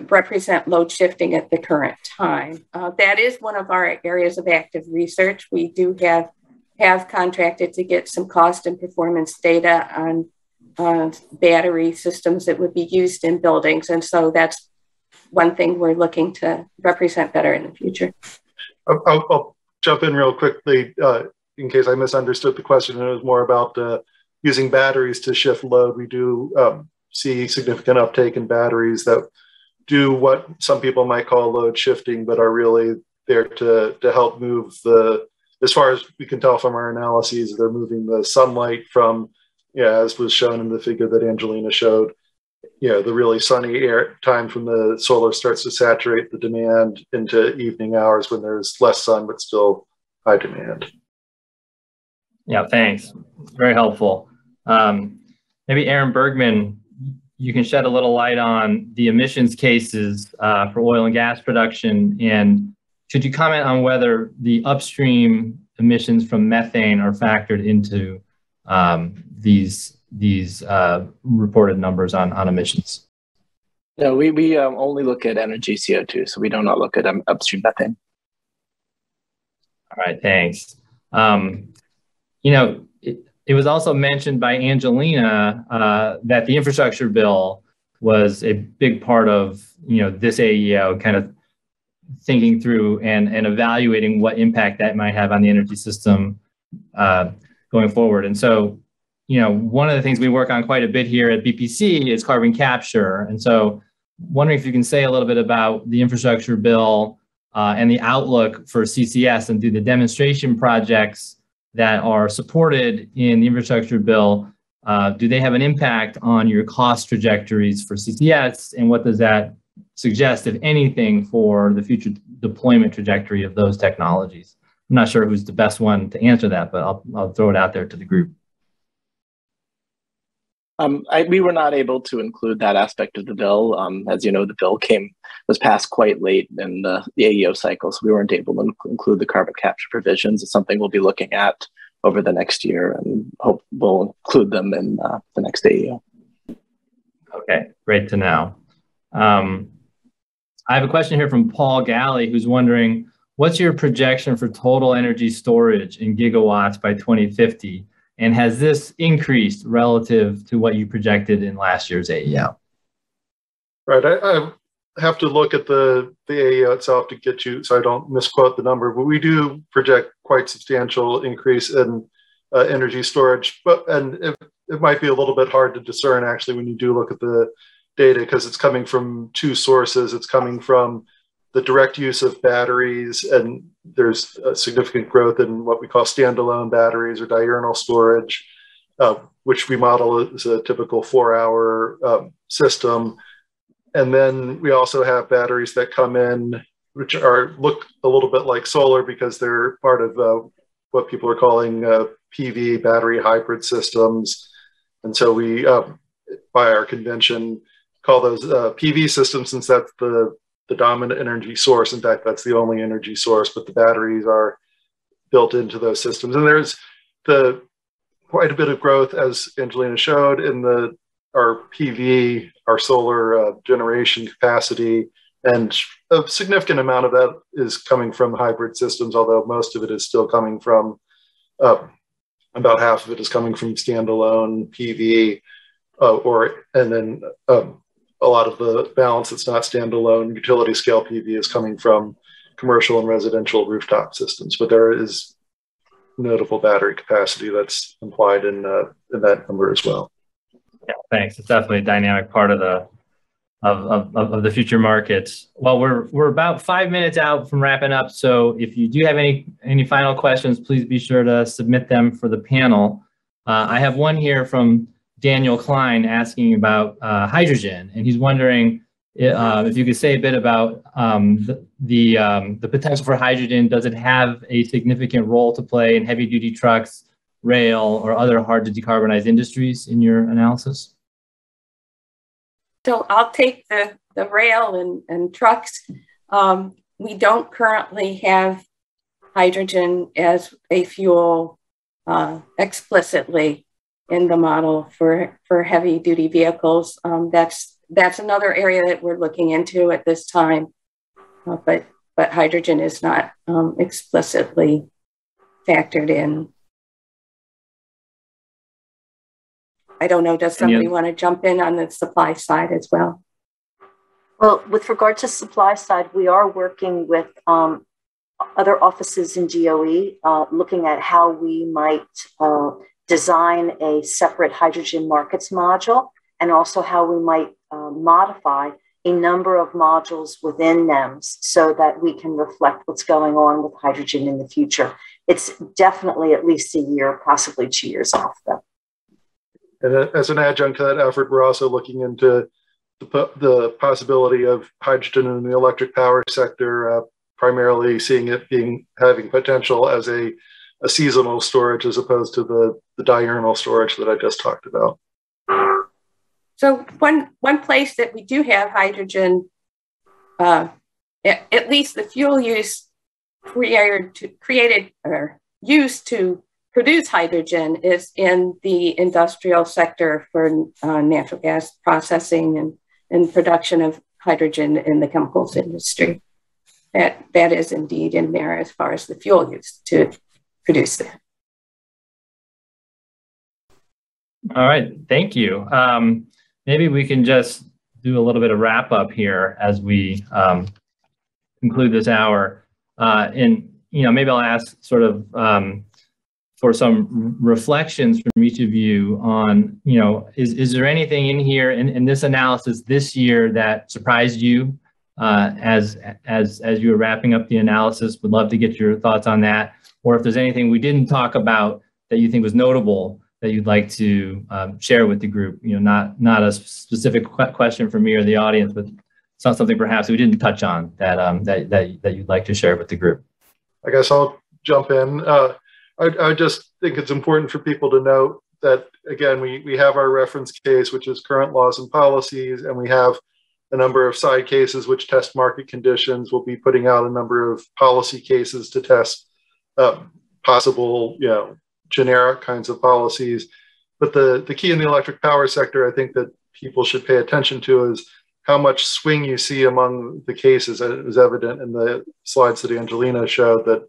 represent load shifting at the current time. That is one of our areas of active research. We do have contracted to get some cost and performance data on battery systems that would be used in buildings. And so that's one thing we're looking to represent better in the future. I'll jump in real quickly in case I misunderstood the question. It was more about using batteries to shift load. We do see significant uptake in batteries that do what some people might call load shifting, but are really there to help move as far as we can tell from our analyses, they're moving the sunlight from, as was shown in the figure that Angelina showed, the really sunny air times when the solar starts to saturate the demand into evening hours when there's less sun, but still high demand. Yeah, thanks. Very helpful. Maybe Aaron Bergman, you can shed a little light on the emissions cases for oil and gas production. And could you comment on whether the upstream emissions from methane are factored into these reported numbers on emissions? No, we only look at energy CO2, so we do not look at upstream methane. All right, thanks. It was also mentioned by Angelina that the infrastructure bill was a big part of this AEO, kind of thinking through and evaluating what impact that might have on the energy system going forward. And so, one of the things we work on quite a bit here at BPC is carbon capture. And so, wondering if you can say a little bit about the infrastructure bill and the outlook for CCS, and do the demonstration projects that are supported in the infrastructure bill, do they have an impact on your cost trajectories for CCS? And what does that suggest, if anything, for the future deployment trajectory of those technologies? I'm not sure who's the best one to answer that, but I'll throw it out there to the group. We were not able to include that aspect of the bill. As you know, the bill was passed quite late in the AEO cycle, so we weren't able to include the carbon capture provisions. It's something we'll be looking at over the next year, and hope we'll include them in the next AEO. Okay, great to know. I have a question here from Paul Galley, who's wondering, what's your projection for total energy storage in gigawatts by 2050? And has this increased relative to what you projected in last year's AEO? Right, I have to look at the AEO itself to get you, so I don't misquote the number, but we do project quite substantial increase in energy storage, and it might be a little bit hard to discern actually when you do look at the data, because it's coming from two sources. It's coming from the direct use of batteries, and there's a significant growth in what we call standalone batteries or diurnal storage, which we model as a typical 4-hour system. And then we also have batteries that come in, which look a little bit like solar because they're part of what people are calling PV, battery hybrid systems. And so we, by our convention, call those PV systems, since that's the dominant energy source. In fact, that's the only energy source, but the batteries are built into those systems. And there's quite a bit of growth, as Angelina showed, in our PV, our solar generation capacity, and a significant amount of that is coming from hybrid systems, although most of it is still coming from, about half of it is coming from standalone PV, and then a lot of the balance that's not standalone utility scale PV is coming from commercial and residential rooftop systems. But there is notable battery capacity that's implied in that number as well. Yeah, thanks. It's definitely a dynamic part of the future markets. Well, we're about 5 minutes out from wrapping up. So if you do have any final questions, please be sure to submit them for the panel. I have one here from Daniel Klein asking about hydrogen, and he's wondering, if you could say a bit about the potential for hydrogen. Does it have a significant role to play in heavy duty trucks, rail, or other hard to decarbonize industries in your analysis? So I'll take the rail and trucks. We don't currently have hydrogen as a fuel explicitly in the model for heavy duty vehicles. That's another area that we're looking into at this time, but hydrogen is not explicitly factored in. I don't know, does somebody want to jump in on the supply side as well? Well, with regard to supply side, we are working with other offices in DOE, looking at how we might design a separate hydrogen markets module, and also how we might modify a number of modules within NEMS so that we can reflect what's going on with hydrogen in the future. It's definitely at least a year, possibly 2 years off, though. And as an adjunct to that effort, we're also looking into the possibility of hydrogen in the electric power sector, primarily seeing it having potential as a seasonal storage as opposed to the diurnal storage that I just talked about. So one place that we do have hydrogen, at least the fuel use created or used to produce hydrogen, is in the industrial sector for natural gas processing and production of hydrogen in the chemicals industry. That is indeed in there as far as the fuel used to produce that. All right, thank you. Maybe we can just do a little bit of wrap up here as we conclude this hour. And maybe I'll ask sort of for some reflections from each of you on, is there anything in here in this analysis this year that surprised you as you were wrapping up the analysis? Would love to get your thoughts on that. Or if there's anything we didn't talk about that you think was notable that you'd like to share with the group, not a specific question for me or the audience, but something perhaps we didn't touch on that you'd like to share with the group. I guess I'll jump in. I just think it's important for people to note that, again, we have our reference case, which is current laws and policies, and we have a number of side cases which test market conditions. We'll be putting out a number of policy cases to test possible, generic kinds of policies. But the key in the electric power sector, I think that people should pay attention to, is how much swing you see among the cases. It was evident in the slides that Angelina showed that,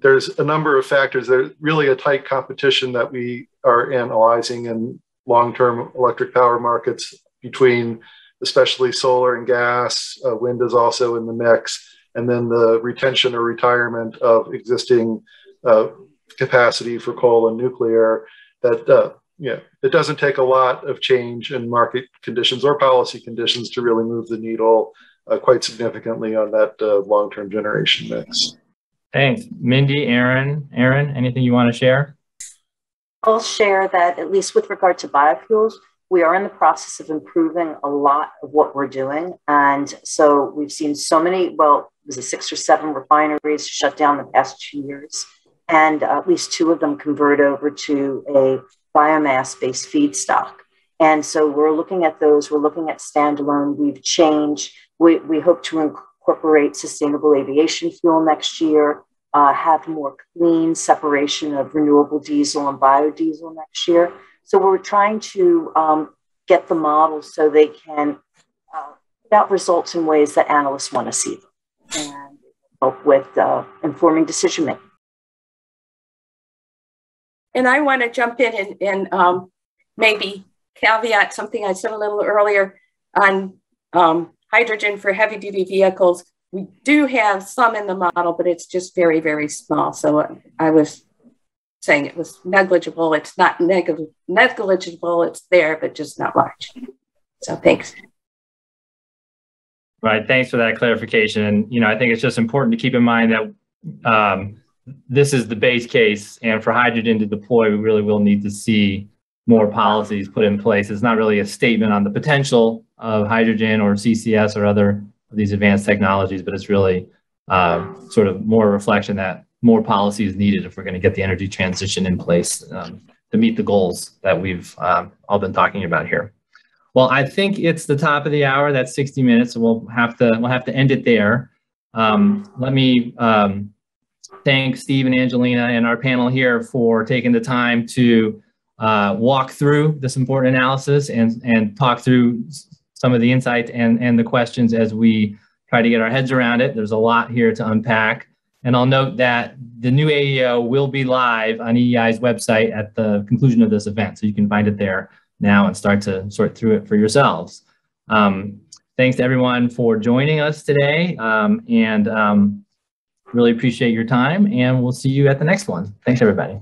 there's a number of factors. There's really a tight competition that we are analyzing in long-term electric power markets between especially solar and gas. Wind is also in the mix. And then the retention or retirement of existing capacity for coal and nuclear. That it doesn't take a lot of change in market conditions or policy conditions to really move the needle quite significantly on that long-term generation mix. Thanks. Mindy, Aaron, anything you want to share? I'll share that, at least with regard to biofuels, we are in the process of improving a lot of what we're doing. And so we've seen so many, well, it was 6 or 7 refineries shut down the past 2 years. And at least 2 of them convert over to a biomass-based feedstock. And so we're looking at those. We're looking at standalone. We've changed. We hope to incorporate sustainable aviation fuel next year, have more clean separation of renewable diesel and biodiesel next year. So we're trying to get the models so they can put out results in ways that analysts want to see them and help with informing decision making. And I want to jump in and maybe caveat something I said a little earlier on hydrogen for heavy duty vehicles. We do have some in the model, but it's just very, very small. So I was saying it was negligible. It's not negligible. It's there, but just not large. So thanks. Right. Thanks for that clarification. And, I think it's just important to keep in mind that this is the base case. And for hydrogen to deploy, we really will need to see more policies put in place. It's not really a statement on the potential of hydrogen or CCS or other of these advanced technologies, but it's really sort of more a reflection that more policy is needed if we're going to get the energy transition in place to meet the goals that we've all been talking about here. Well, I think it's the top of the hour. That's 60 minutes, so we'll have to end it there. Let me thank Steve and Angelina and our panel here for taking the time to walk through this important analysis and talk through some of the insights and the questions as we try to get our heads around it. There's a lot here to unpack. And I'll note that the new AEO will be live on EEI's website at the conclusion of this event. So you can find it there now and start to sort through it for yourselves. Thanks to everyone for joining us today, and really appreciate your time, and we'll see you at the next one. Thanks, everybody.